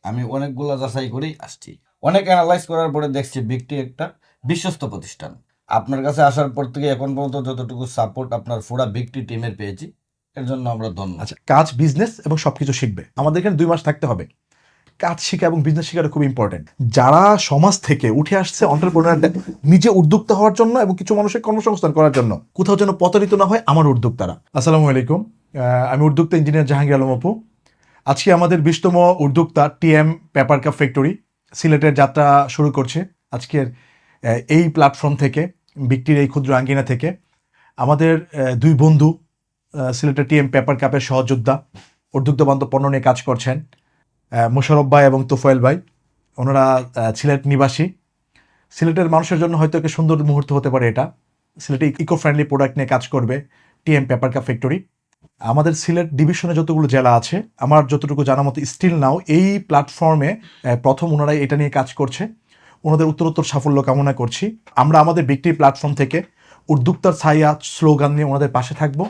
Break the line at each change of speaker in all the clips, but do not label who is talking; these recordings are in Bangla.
আমি অনেকগুলো যাচাই করেই আসছি। অনেক অ্যানালাইজ করার পরে দেখছি বিগটি একটা বিশ্বস্ত প্রতিষ্ঠান। আপনার কাছে আসার পর থেকে এখন পর্যন্ত যতটুকু সাপোর্ট আপনার পুরা বিগটি টিমের পেয়েছি, এর জন্য আমরা ধন্য।
আচ্ছা, কাজ, বিজনেস এবং সবকিছু শিখবে। আমাদের এখানে 2 মাস থাকতে হবে। কাজ শেখা এবং বিজনেস শেখাটা খুব ইম্পর্টেন্ট। যারা সমাজ থেকে উঠে আসছে এন্টারপ্রেনার, নিজে উদ্যোক্তা হওয়ার জন্য এবং কিছু মানুষের কর্মসংস্থান করার জন্য, কোথাও যেন প্রতারিত না হয় আমার উদ্যোক্তারা। আসসালামু আলাইকুম, আমি উদ্যোক্তা ইঞ্জিনিয়ার জাহাঙ্গীর আলম অপু। আজকে আমাদের 20তম উদ্যোক্তা টিএম পেপার কাপ ফ্যাক্টরি সিলেটের যাত্রা শুরু করছে। আজকের এই প্ল্যাটফর্ম থেকে, বিক্রির এই ক্ষুদ্র আঙ্গিনা থেকে আমাদের 2 বন্ধু সিলেটের টিএম পেপার কাপের সহযোদ্ধা, উদ্যোক্তা বান্ধব পণ্য নিয়ে কাজ করছেন, মোশারফ ভাই এবং তোফায়েল ভাই। ওনারা সিলেট নিবাসী। সিলেটের মানুষের জন্য হয়তো একটা সুন্দর মুহূর্ত হতে পারে এটা। সিলেটে ইকো ফ্রেন্ডলি প্রোডাক্ট নিয়ে কাজ করবে টিএম পেপার কাপ ফ্যাক্টরি। আমাদের সিলেট ডিভিশনে যতগুলো জেলা আছে, আমার যতটুকু জানা মতো স্টিল নাও এই প্ল্যাটফর্মে প্রথম ওনারাই এটা নিয়ে কাজ করছে। ওনাদের উত্তরোত্তর সাফল্য কামনা করছি। আমরা আমাদের বিক্রির প্ল্যাটফর্ম থেকে উদ্যোক্তার ছায়া স্লোগান নিয়ে ওনাদের পাশে থাকবো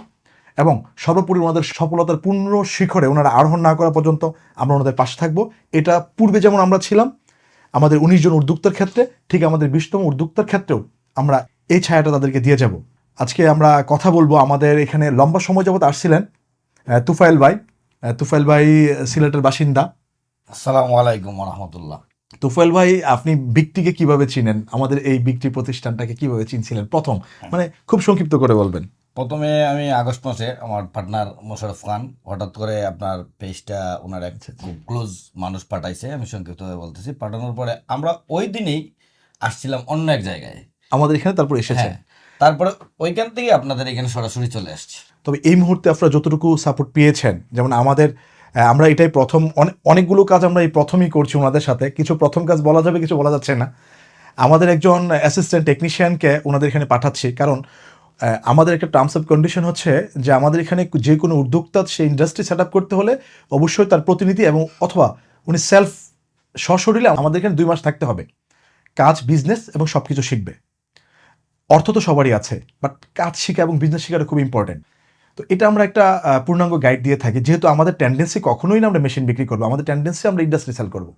এবং সর্বোপরি ওনাদের সফলতার পূর্ণ শিখরে ওনারা আরোহণ না করা পর্যন্ত আমরা ওনাদের পাশে থাকবো। এটা পূর্বে যেমন আমরা ছিলাম আমাদের 19 জন উদ্যোক্তার ক্ষেত্রে, ঠিক আমাদের 20তম উদ্যোক্তার ক্ষেত্রেও আমরা এই ছায়াটা তাদেরকে দিয়ে যাব। আজকে আমরা কথা বলবো, আমাদের এখানে লম্বা সময় যাবত আসছিলেন তুফাইল ভাই। তুফাইল ভাই সিলেটের বাসিন্দা।
আসসালামু আলাইকুম রহমতুল্লাহ।
তুফাইল ভাই, আপনি বিগটিকে কিভাবে চিনেন? আমাদের এই বিগটি প্রতিষ্ঠানটাকে কিভাবে চিনছিলেন প্রথম, মানে খুব সংক্ষিপ্ত করে বলবেন।
প্রথমে আমি আগস্ট মাসে আমার পার্টনার মোশারফ খান হঠাৎ করে আপনার পেজটা ওনার এক খুব ক্লোজ মানুষ পাঠাইছে, আমি সংক্ষিপ্তভাবে বলতেছি। পাঠানোর পরে আমরা ওই দিনেই আসছিলাম অন্য এক জায়গায়
আমাদের এখানে তারপর এসেছে।
হ্যাঁ, তারপরে ওইখান থেকে আপনাদের এখানে সরাসরি চলে আসছি।
তবে এই মুহূর্তে আপনারা যতটুকু সাপোর্ট পেয়েছেন, যেমন আমাদের আমরা এটাই প্রথম, অনেকগুলো কাজ আমরা এই প্রথমই করছি ওনাদের সাথে। কিছু প্রথম কাজ বলা যাবে, কিছু বলা যাচ্ছে না। আমাদের একজন অ্যাসিস্ট্যান্ট টেকনিশিয়ানকে ওনাদের এখানে পাঠাচ্ছি, কারণ আমাদের একটা টার্মস অফ কন্ডিশন হচ্ছে যে আমাদের এখানে যে কোনো উদ্যোক্তা সেই ইন্ডাস্ট্রি সেট আপ করতে হলে অবশ্যই তার প্রতিনিধি এবং অথবা উনি সেলফ সশরীরে আমাদের এখানে 2 মাস থাকতে হবে। কাজ, বিজনেস এবং সব কিছু শিখবে। অর্থ তো সবারই আছে, বাট কাজ শেখা এবং বিজনেস শেখাটা খুব ইম্পর্টেন্ট। তো এটা আমরা একটা পূর্ণাঙ্গ গাইড দিয়ে থাকি। যেহেতু আমাদের টেন্ডেন্সি কখনোই না আমরা মেশিন বিক্রি করবো, আমাদের টেন্ডেন্সি আমরা ইন্ডাস্ট্রি সেল করবো,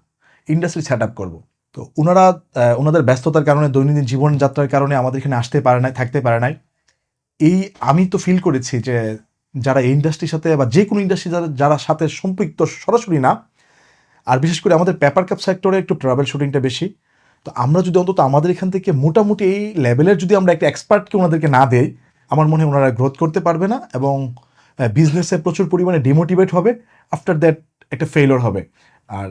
ইন্ডাস্ট্রি সেট আপ করবো। তো ওনারা ওনাদের ব্যস্ততার কারণে, দৈনন্দিন জীবনযাত্রার কারণে আমাদের এখানে আসতে পারে নাই, থাকতে পারে নাই। এই আমি তো ফিল করেছি যে যারা এই ইন্ডাস্ট্রির সাথে বা যে কোনো ইন্ডাস্ট্রি যারা সাথে সম্পৃক্ত সরাসরি না, আর বিশেষ করে আমাদের পেপার কাপ সেক্টরে একটু ট্রাভেল শুটিংটা বেশি। তো আমরা যদি অন্তত আমাদের এখান থেকে মোটামুটি এই লেভেলের যদি আমরা একটা এক্সপার্টকে ওনাদেরকে না দেই, আমার মনে হয় ওনারা গ্রোথ করতে পারবে না এবং বিজনেসে প্রচুর পরিমাণে ডিমোটিভেট হবে। আফটার দ্যাট একটা ফেইলিওর হবে। আর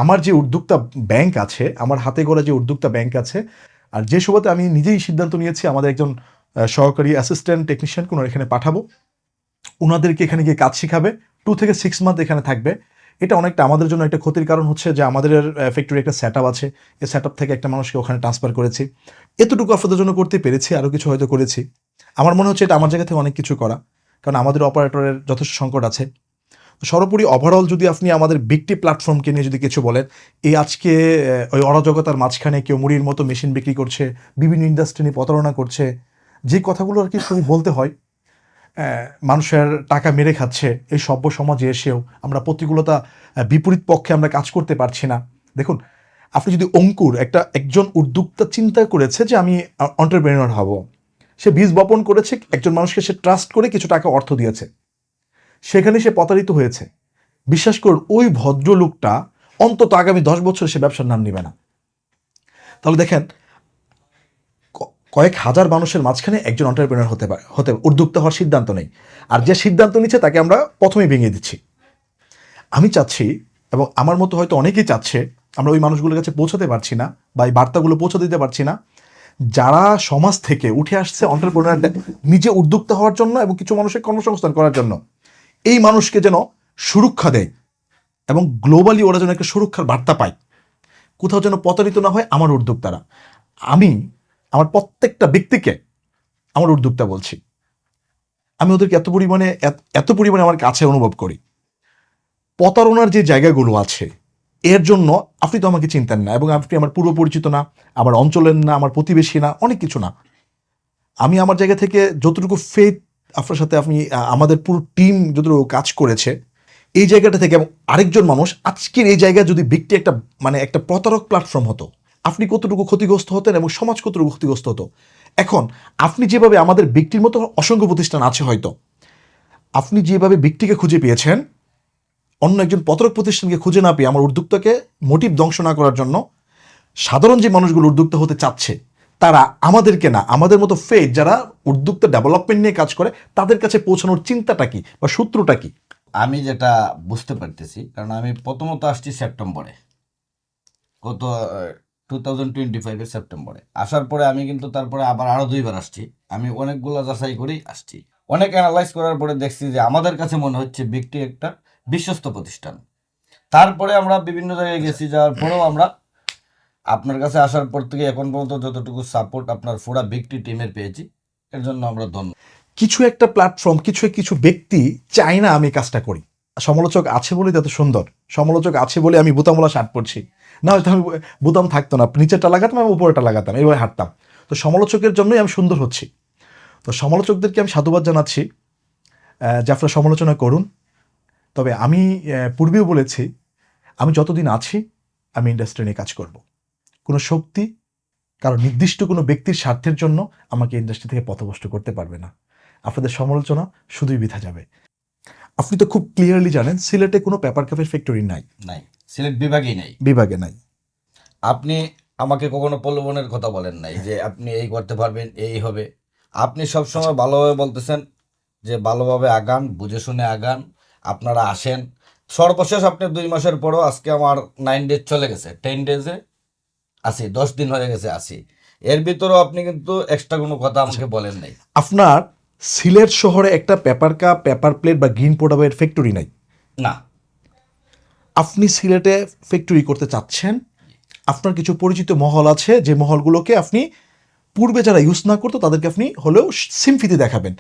আমার যে উদ্যোক্তা ব্যাংক আছে, আমার হাতে গড়া যে উদ্যোক্তা ব্যাংক আছে, আর যে সুবাদে আমি নিজেই সিদ্ধান্ত নিয়েছি আমাদের একজন সহকারী অ্যাসিস্ট্যান্ট টেকনিশিয়ানকে ওনার এখানে পাঠাবো। ওনাদেরকে এখানে গিয়ে কাজ শেখাবে, 2 থেকে 6 মান্থ এখানে থাকবে। এটা অনেকটা আমাদের জন্য একটা ক্ষতির কারণ হচ্ছে যে আমাদের ফ্যাক্টরি একটা সেট আপ আছে, এই সেট আপ থেকে একটা মানুষকে ওখানে ট্রান্সফার করেছি। এতটুকু আপনাদের জন্য করতে পেরেছি, আরও কিছু হয়তো করেছি। আমার মনে হচ্ছে এটা আমার জায়গা থেকে অনেক কিছু করা, কারণ আমাদের অপারেটরের যথেষ্ট সংকট আছে। তো সর্বোপরি ওভারঅল যদি আপনি আমাদের বিগটি প্ল্যাটফর্মকে নিয়ে যদি কিছু বলেন, এই আজকে ওই অরাজকতার মাঝখানে কেউ মুড়ির মতো মেশিন বিক্রি করছে, বিভিন্ন ইন্ডাস্ট্রি নিয়ে প্রতারণা করছে, যে কথাগুলো আর কি খুবই বলতে হয়, মানুষের টাকা মেরে খাচ্ছে, এই সভ্য সমাজে এসেও আমরা প্রতিকূলতা বিপরীত পক্ষে আমরা কাজ করতে পারছি না। দেখুন, আপনি যদি অঙ্কুর একজন উদ্যোক্তা চিন্তা করেছে যে আমি এন্টারপ্রেনিউর হব, সে বীজ বপন করেছে, একজন মানুষকে সে ট্রাস্ট করে কিছু টাকা অর্থ দিয়েছে, সেখানে সে প্রতারিত হয়েছে। বিশ্বাস করুন, ওই ভদ্রলোকটা অন্তত আগামী 10 বছর সে ব্যবসার নাম নেবে না। তাহলে দেখেন, কয়েক হাজার মানুষের মাঝখানে একজন এন্টারপ্রেনার হতে উদ্যোক্তা হওয়ার সিদ্ধান্ত নেই, আর যে সিদ্ধান্ত নিচ্ছে তাকে আমরা প্রথমেই ভেঙে দিচ্ছি। আমি চাচ্ছি, এবং আমার মতো হয়তো অনেকেই চাচ্ছে, আমরা ওই মানুষগুলোর কাছে পৌঁছাতে পারছি না বা এই বার্তাগুলো পৌঁছে দিতে পারছি না, যারা সমাজ থেকে উঠে আসছে এন্টারপ্রেনার, নিজে উদ্যোক্তা হওয়ার জন্য এবং কিছু মানুষের কর্মসংস্থান করার জন্য, এই মানুষকে যেন সুরক্ষা দেয় এবং গ্লোবালি ওরা যেন একটা সুরক্ষার বার্তা পায়, কোথাও যেন প্রতারিত না হয় আমার উদ্যোক্তারা। আমি আমার প্রত্যেকটা ব্যক্তিকে আমার উদ্যোক্তা বলছি। আমি ওদেরকে এত পরিমাণে আমার কাছে অনুভব করি। প্রতারণার যে জায়গাগুলো আছে, এর জন্য আপনি তো আমাকে চিনতেন না এবং আপনি আমার পূর্ব পরিচিত না, আমার অঞ্চলের না, আমার প্রতিবেশী না, অনেক কিছু না। আমি আমার জায়গা থেকে যতটুকু ফেথ আপনার সাথে, আপনি আমাদের পুরো টিম যতটুকু কাজ করেছে, এই জায়গাটা থেকে এবং আরেকজন মানুষ আজকের এই জায়গায় যদি বিগটি একটা মানে একটা প্রতারক প্ল্যাটফর্ম হতো, আপনি কতটুকু ক্ষতিগ্রস্ত হতেন এবং সমাজ কতটুকু ক্ষতিগ্রস্ত হতো। এখন আপনি যেভাবে আমাদের বিগটির মতো অসংখ্য প্রতিষ্ঠান আছে হয়তো, আপনি যেভাবে বিগটিকে খুঁজে পেয়েছেন, অন্য একজন প্রতারক প্রতিষ্ঠানকে খুঁজে না পেয়ে আমার উদ্যোক্তাকে মোটিভ ধ্বংস না করার জন্য সাধারণ যে মানুষগুলো উদ্যোক্তা হতে চাচ্ছে তারা আমাদেরকে না, আমাদের মতো ফেজ যারা উদ্যোক্তা ডেভেলপমেন্ট নিয়ে কাজ করে তাদের কাছে পৌঁছানোর চিন্তাটা কি বা সূত্রটা কি?
আমি যেটা বুঝতে পারতেছি, কারণ আমি প্রথমত আসছি সেপ্টেম্বরে, গত 2025-এর সেপ্টেম্বরে আসার পরে আমি কিন্তু তারপরে আবার আরও 2বার আসছি। আমি অনেকগুলো যাচাই করেই আসছি, অনেক অ্যানালাইজ করার পরে দেখছি যে আমাদের কাছে মনে হচ্ছে বিগটি একটা বিশ্বস্ত প্রতিষ্ঠান। তারপরে আমরা বিভিন্ন জায়গায় গেছি, যাওয়ার পরেও আমরা আপনার কাছে আসার পর থেকে এখন পর্যন্ত যতটুকু সাপোর্ট আপনার পুরা বিগটি টিমের পেয়েছি, এর জন্য আমরা ধন্য।
কিছু একটা প্ল্যাটফর্ম, কিছু ব্যক্তি চায় না আমি কাজটা করি। সমালোচক আছে বলে এত সুন্দর, সমালোচক আছে বলে আমি বোতামওয়ালা শার্ট পরছি, না হয়তো আমি বোতাম থাকতো না, নিচেরটা লাগাতাম আমি উপরেটা লাগাতাম, এইভাবে হাঁটতাম। তো সমালোচকের জন্যই আমি সুন্দর হচ্ছি। তো সমালোচকদেরকে আমি সাধুবাদ জানাচ্ছি যে আপনারা সমালোচনা করুন। তবে আমি পূর্বেও বলেছি, আমি যতদিন আছি আমি ইন্ডাস্ট্রি নিয়ে কাজ করব। কোনো শক্তি কারণ নির্দিষ্ট কোনো ব্যক্তির স্বার্থের জন্য আমাকে ইন্ডাস্ট্রি থেকে পথভ্রষ্ট করতে পারবে না। আপনাদের সমালোচনা শুধুই বৃথা যাবে। আপনি তো খুব ক্লিয়ারলি জানেন সিলেটে কোনো পেপার কাপের ফ্যাক্টরি নাই,
নাই, সিলেট বিভাগেই নাই।
বিভাগে নাই।
আপনি আমাকে কখনো প্রলোভনের কথা বলেন নাই যে আপনি এই করতে পারবেন, এই হবে। আপনি সবসময় ভালোভাবে বলতেছেন যে ভালোভাবে আগান, বুঝে শুনে আগান, আপনারা আসেন। সর্বশেষ আপনি 2 মাসের পরও আজকে আমার 9 ডেজ চলে গেছে, 10 ডেজে আসি, 10 দিন হয়ে গেছে আসি। এর ভিতরেও আপনি কিন্তু এক্সট্রা কোনো কথা আমাকে বলেন নাই।
আপনার সিলেট শহরে একটা পেপার কাপ, পেপার প্লেট বা গ্রিন প্রোডাক্টের ফ্যাক্টরি নাই।
না,
আপনি সিলেটে ফ্যাক্টরি করতে চাচ্ছেন, আপনার কিছু পরিচিত মহল আছে যে মহলগুলোকে আপনি পূর্বে যারা ইউজ না করতো তাদেরকে আপনি হলেও সিম্পিতি দেখাবেন।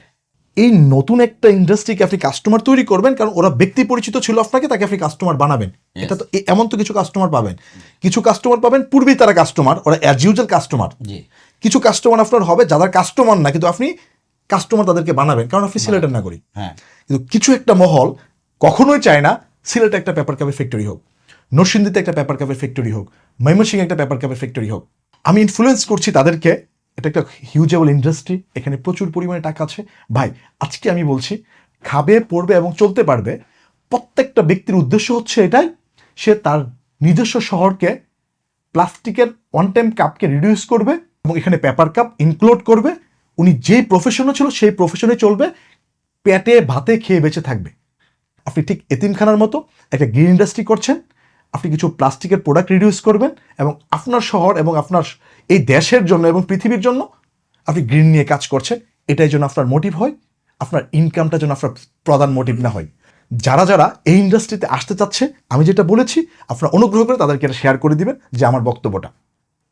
এই নতুন একটা ইন্ডাস্ট্রিকে আপনি কাস্টমার তৈরি করবেন, কারণ ওরা ব্যক্তি পরিচিত ছিল আপনাকে, তাকে আপনি কাস্টমার বানাবেন। এটা তো এমন তো কিছু কাস্টমার পাবেন, কিছু কাস্টমার পাবেন পূর্বেই তারা কাস্টমার, ওরা অ্যাজ ইউজুয়াল কাস্টমার।
জি,
কিছু কাস্টমার আপনার হবে যারা কাস্টমার না, কিন্তু আপনি কাস্টমার তাদেরকে বানাবেন, কারণ আপনি সিলেটের নাগরিক।
হ্যাঁ,
কিন্তু কিছু একটা মহল কখনোই চায় না সিলেটে একটা পেপার কাপের ফ্যাক্টরি হোক, নরসিংদীতে একটা পেপার কাপের ফ্যাক্টরি হোক, ময়মনসিংহে একটা পেপার কাপের ফ্যাক্টরি হোক। আমি ইনফ্লুয়েন্স করছি তাদেরকে, এটা একটা হিউজেবল ইন্ডাস্ট্রি, এখানে প্রচুর পরিমাণে টাকা আছে। ভাই আজকে আমি বলছি, খাবে, পড়বে এবং চলতে পারবে প্রত্যেকটা ব্যক্তির উদ্দেশ্য হচ্ছে এটাই, সে তার নিজস্ব শহরকে প্লাস্টিকের ওয়ান টাইম কাপকে রিডিউস করবে এবং এখানে পেপার কাপ ইনক্লুড করবে। উনি যেই প্রফেশনে ছিল সেই প্রফেশনে চলবে, পেটে ভাতে খেয়ে বেঁচে থাকবে। আপনি ঠিক এতিমখানার মতো একটা গ্রিন ইন্ডাস্ট্রি করছেন, আপনি কিছু প্লাস্টিকের প্রোডাক্ট রিডিউস করবেন এবং আপনার শহর এবং আপনার এই দেশের জন্য এবং পৃথিবীর জন্য আপনি গ্রিন নিয়ে কাজ করছেন। এটাই যেন আপনার মোটিভ হয়, আপনার ইনকামটা যেন আপনার প্রধান মোটিভ না হয়। যারা যারা এই ইন্ডাস্ট্রিতে আসতে চাচ্ছে, আমি যেটা বলেছি আপনারা অনুগ্রহ করে তাদেরকে এটা শেয়ার করে দিবেন যে আমার বক্তব্যটা।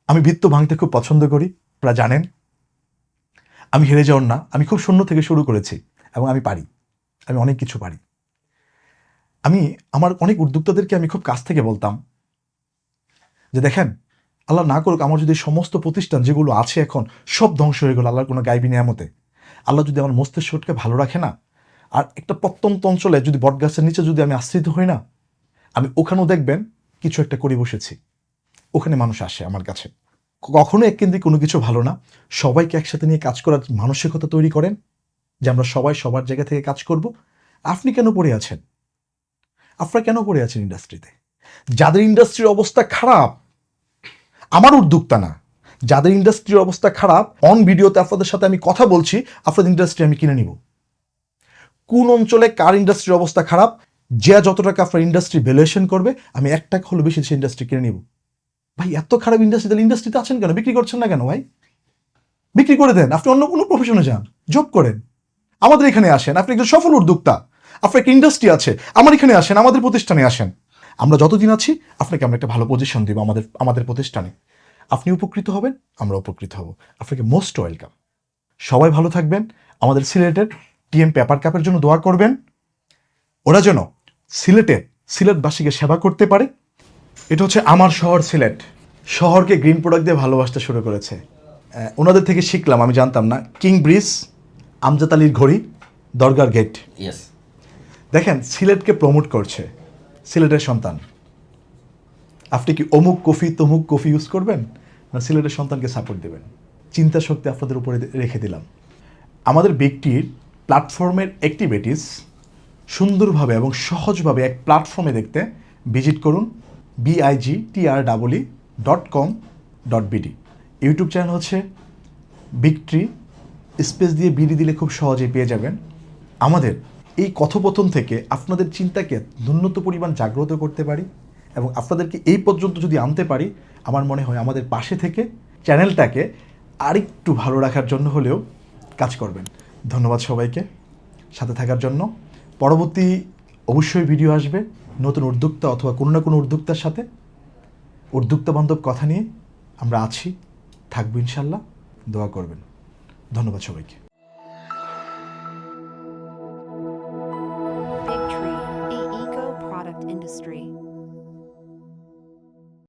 আমি বৃত্ত ভাঙতে খুব পছন্দ করি, আপনারা জানেন। আমি হেরে যাওয়ার না, আমি খুব শূন্য থেকে শুরু করেছি এবং আমি পারি, আমি অনেক কিছু পারি। আমি আমার অনেক উদ্যোক্তাদেরকে আমি খুব কাছ থেকে বলতাম যে দেখেন, আল্লাহ না করুক আমার যদি সমস্ত প্রতিষ্ঠান যেগুলো আছে এখন সব ধ্বংস হয়ে গেল আল্লাহর কোনো গাইবি নিয়ামতে, আল্লাহ যদি আমার মস্তিষ্ককে ভালো রাখে না, আর একটা প্রত্যন্ত অঞ্চলে যদি বটগাছের নিচে যদি আমি আশ্রিত হই না, আমি ওখানেও দেখবেন কিছু একটা করে বসেছি, ওখানে মানুষ আসে আমার কাছে। কখনো এককেন্দ্রিক কোনো কিছু ভালো না, সবাইকে একসাথে নিয়ে কাজ করার মানসিকতা তৈরি করেন যে আমরা সবাই সবার জায়গা থেকে কাজ করব। আপনি কেন পড়ে আছেন? আপনারা কেন পড়ে আছেন ইন্ডাস্ট্রিতে? যাদের ইন্ডাস্ট্রির অবস্থা খারাপ, আমার উদ্যোক্তা না, যাদের ইন্ডাস্ট্রির অবস্থা খারাপ, অন ভিডিওতে আপনাদের সাথে আমি কথা বলছি, আপনাদের ইন্ডাস্ট্রি আমি কিনে নিব। কোন অঞ্চলে কার ইন্ডাস্ট্রির অবস্থা খারাপ, যে যত টাকা আপনার ইন্ডাস্ট্রি ভ্যালুয়েশন করবে, আমি 1 টাকা হলো বেশি সেই ইন্ডাস্ট্রি কিনে নিব। ভাই এত খারাপ ইন্ডাস্ট্রি, তাহলে ইন্ডাস্ট্রিতে আছেন কেন? বিক্রি করছেন না কেন ভাই? বিক্রি করে দেন, আপনি অন্য কোনো প্রফেশনে যান, জব করেন, আমাদের এখানে আসেন। আপনি একজন সফল উদ্যোক্তা, আপনার একটা ইন্ডাস্ট্রি আছে, আমার এখানে আসেন, আমাদের প্রতিষ্ঠানে আসেন। আমরা যতদিন আছি আপনাকে আমরা একটা ভালো পজিশন দিব আমাদের প্রতিষ্ঠানে। আপনি উপকৃত হবেন, আমরা উপকৃত হব। আপনাকে মোস্ট ওয়েলকাম। সবাই ভালো থাকবেন। আমাদের সিলেটের টিএম পেপার কাপের জন্য দোয়া করবেন, ওরা যেন সিলেটবাসীকে সেবা করতে পারে। এটা হচ্ছে আমার শহর সিলেট, শহরকে গ্রিন প্রোডাক্ট দিয়ে ভালোবাসতে শুরু করেছে। ওনাদের থেকে শিখলাম, আমি জানতাম না। কিং ব্রিজ, আমজাদ আলীর ঘড়ি, দরগার গেট।
ইয়েস।
দেখেন সিলেটকে প্রমোট করছে, সিলেটের সন্তান। আপনি কি অমুক কফি তমুক কফি ইউজ করবেন, না সিলেটের সন্তানকে সাপোর্ট দেবেন? চিন্তা শক্তি আপনাদের উপরে রেখে দিলাম। আমাদের ব্যক্তির প্ল্যাটফর্মের অ্যাক্টিভিটিস সুন্দরভাবে এবং সহজভাবে এক প্ল্যাটফর্মে দেখতে ভিজিট করুন bigree.com.bd। ইউটিউব চ্যানেল হচ্ছে বিগট্রি, স্পেস দিয়ে বিডি দিলে খুব সহজেই পেয়ে যাবেন। আমাদের এই কথোপকথন থেকে আপনাদের চিন্তাকে ন্যূনতম পরিমাণ জাগ্রত করতে পারি এবং আপনাদেরকে এই পর্যন্ত যদি আনতে পারি, আমার মনে হয় আমাদের পাশে থেকে চ্যানেলটাকে আরেকটু ভালো রাখার জন্য হলেও কাজ করবেন। ধন্যবাদ সবাইকে সাথে থাকার জন্য। পরবর্তী অবশ্যই ভিডিও আসবে নতুন উদ্যোক্তা অথবা কোনো না কোনো উদ্যোক্তার সাথে। উদ্যোক্তা বান্ধব কথা নিয়ে আমরা আছি, থাকবো ইনশাল্লাহ। দোয়া করবেন। ধন্যবাদ সবাইকে।